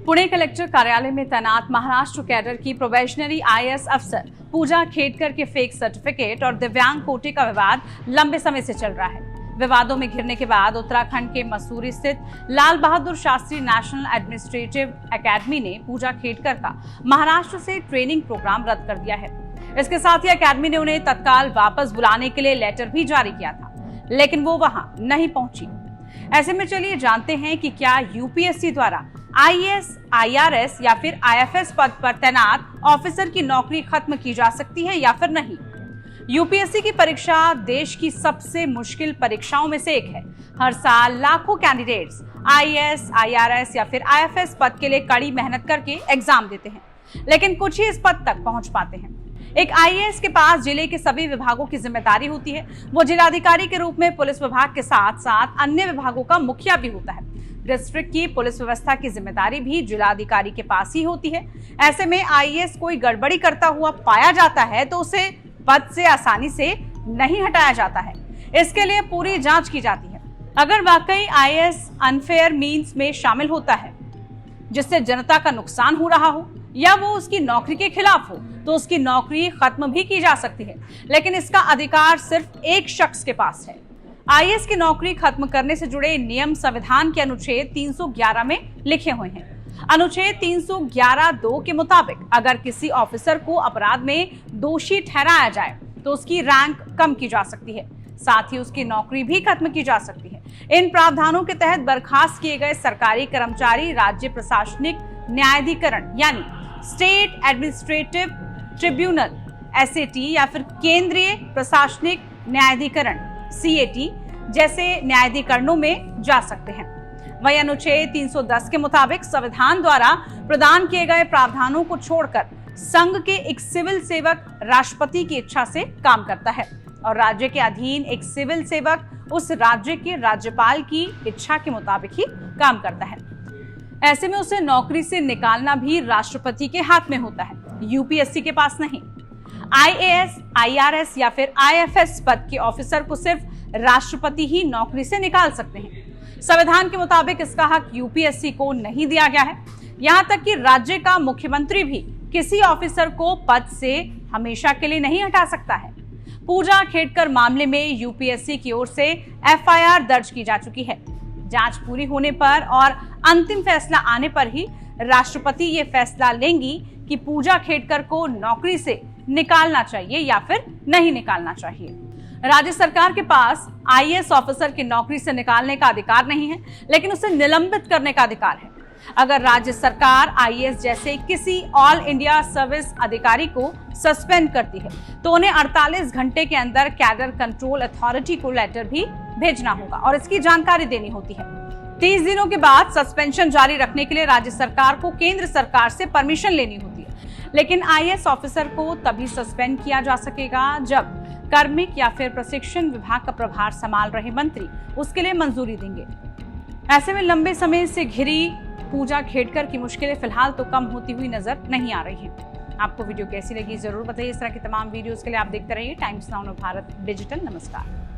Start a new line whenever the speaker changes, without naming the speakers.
Pune collector कार्यालय में तैनात महाराष्ट्र कैडर की प्रोबेशनरी आईएएस अफसर पूजा खेडकर के फेक सर्टिफिकेट और दिव्यांग कोटे का विवाद लंबे समय से चल रहा है। विवादों में घिरने के बाद उत्तराखंड के मसूरी स्थित Lal Bahadur Shastri national administrative academy ने पूजा खेडकर का महाराष्ट्र से ट्रेनिंग प्रोग्राम रद्द कर दिया है। इसके साथ ही एकेडमी ने उन्हें तत्काल वापस बुलाने के लिए लेटर भी जारी किया था, लेकिन वो वहां नहीं पहुंची। ऐसे में चलिए जानते हैं कि क्या यूपीएससी द्वारा आईएएस, आईआरएस या फिर आईएफएस पद पर तैनात ऑफिसर की नौकरी खत्म की जा सकती है या फिर नहीं। यूपीएससी की परीक्षा देश की सबसे मुश्किल परीक्षाओं में से एक है। हर साल लाखों कैंडिडेट्स आईएएस, आईआरएस या फिर आईएफएस पद के लिए कड़ी मेहनत करके एग्जाम देते हैं, लेकिन कुछ ही इस पद तक पहुंच पाते हैं। एक आईएएस के पास जिले के सभी विभागों की जिम्मेदारी होती है। वो जिलाधिकारी के रूप में पुलिस विभाग के साथ साथ अन्य विभागों का मुखिया भी होता है। डिस्ट्रिक्ट की पुलिस व्यवस्था की जिम्मेदारी भी जिलाधिकारी के पास ही होती है। ऐसे में आईएएस कोई गड़बड़ी करता हुआ पाया जाता है तो उसे पद से आसानी से नहीं हटाया जाता है। इसके लिए पूरी जांच की जाती है। अगर वाकई आईएएस अनफेयर मीन्स में शामिल होता है जिससे जनता का नुकसान हो रहा हो या वो उसकी नौकरी के खिलाफ हो, तो उसकी नौकरी खत्म भी की जा सकती है, लेकिन इसका अधिकार सिर्फ एक शख्स के पास है। आईएएस की नौकरी खत्म करने से जुड़े नियम संविधान के अनुच्छेद 311 में लिखे हुए हैं। अनुच्छेद 311(2) के मुताबिक अगर किसी ऑफिसर को अपराध में दोषी ठहराया जाए तो उसकी रैंक कम की जा सकती है, साथ ही उसकी नौकरी भी खत्म की जा सकती है। इन प्रावधानों के तहत बर्खास्त किए गए सरकारी कर्मचारी राज्य प्रशासनिक न्यायाधिकरण यानी स्टेट एडमिनिस्ट्रेटिव ट्रिब्यूनल (SAT) या फिर केंद्रीय प्रशासनिक न्यायाधिकरण (CAT) जैसे न्यायाधिकरणों में जा सकते हैं। वही अनुच्छेद 310 के मुताबिक संविधान द्वारा प्रदान किए गए प्रावधानों को छोड़कर संघ के एक सिविल सेवक राष्ट्रपति की इच्छा से काम करता है और राज्य के अधीन एक सिविल सेवक उस राज्य के राज्यपाल की इच्छा के मुताबिक ही काम करता है। ऐसे में उसे नौकरी से निकालना भी राष्ट्रपति के हाथ में होता है, यूपीएससी के पास नहीं। आईएएस, आईआरएस या फिर आईएफएस पद के ऑफिसर को सिर्फ राष्ट्रपति ही नौकरी से निकाल सकते हैं। संविधान के मुताबिक इसका हक यूपीएससी को नहीं दिया गया है। यहाँ तक कि राज्य का मुख्यमंत्री भी किसी ऑफिसर को पद से हमेशा के लिए नहीं हटा सकता है। पूजा खेडकर मामले में यूपीएससी की ओर से एफआईआर दर्ज की जा चुकी है। जांच पूरी होने पर और अंतिम फैसला आने पर ही राष्ट्रपति ये फैसला लेंगी कि पूजा खेडकर को नौकरी से निकालना चाहिए या फिर नहीं निकालना चाहिए। राज्य सरकार के पास आईएएस ऑफिसर की नौकरी से निकालने का अधिकार नहीं है, लेकिन उसे निलंबित करने का अधिकार है। अगर राज्य सरकार आईएएस जैसे किसी ऑल इंडिया सर्विस अधिकारी को सस्पेंड करती है तो उन्हें 48 घंटे के अंदर कैडर कंट्रोल अथॉरिटी को लेटर भी भेजना होगा और इसकी जानकारी देनी होती है। 30 दिनों के बाद सस्पेंशन जारी रखने के लिए राज्य सरकार को केंद्र सरकार से परमिशन लेनी होती है, लेकिन आईएएस ऑफिसर को तभी सस्पेंड किया जा सकेगा जब कार्मिक या फिर प्रशिक्षण विभाग का प्रभार संभाल रहे मंत्री उसके लिए मंजूरी देंगे। ऐसे में लंबे समय से घिरी पूजा खेडकर की मुश्किलें फिलहाल तो कम होती हुई नजर नहीं आ रही हैं। आपको वीडियो कैसी लगी जरूर बताइए। इस तरह की तमाम वीडियोस के लिए आप देखते रहिए टाइम्स नाउ भारत डिजिटल। नमस्कार।